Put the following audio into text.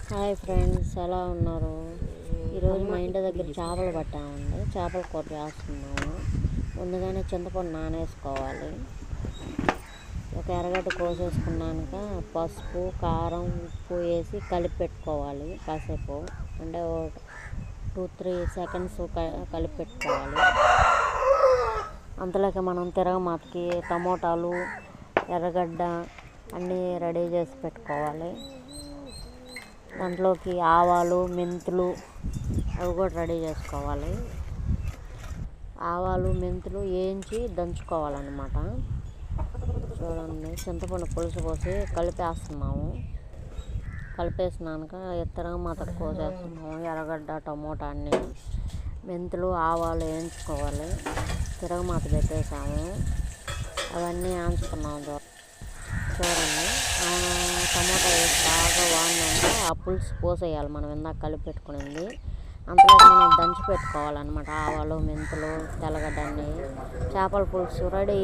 Hi friends, ఎలా ఉన్నారు? ఈరోజు మా ఇంటి దగ్గర చేపలు పట్టామండి. చేపల కూర చేస్తున్నాము. ముందుగానే చింతపండు నానేసుకోవాలి. ఒక ఎర్రగడ్డ కోసేసుకున్నాక పసుపు, కారం, ఉప్పు వేసి కలిపి పెట్టుకోవాలి. కాసేపు అంటే 2-3 సెకండ్స్ కలిపి పెట్టుకోవాలి. అంతలోకి మనం తిరగమాతకి టమోటాలు, ఎర్రగడ్డ అన్నీ రెడీ చేసి పెట్టుకోవాలి. దాంట్లోకి ఆవాలు, మెంతులు అవి కూడా రెడీ చేసుకోవాలి. ఆవాలు, మెంతులు వేయించి దంచుకోవాలన్నమాట. చూడండి, చింతపండు పులుసు పోసి కలిపేస్తున్నాము. కలిపేసినాక తిరగమాత కోసేస్తున్నాము. ఎర్రగడ్డ, టమోటా అన్నీ, మెంతులు, ఆవాలు వేయించుకోవాలి. తిరగమాత పెట్టేసాము. అవన్నీ వేయించుకున్నాము. చూడండి, టమోటా వేసి బాగా వాడినాక ఆ పులుసు పోసేయాలి. మనం ఇందాక కలిపి పెట్టుకునింది అంతలో మనం దంచి పెట్టుకోవాలన్నమాట. ఆవాలు, మెంతులు, తెల్లగడ్డ అన్నీ. చేపల పులుసు రెడీ.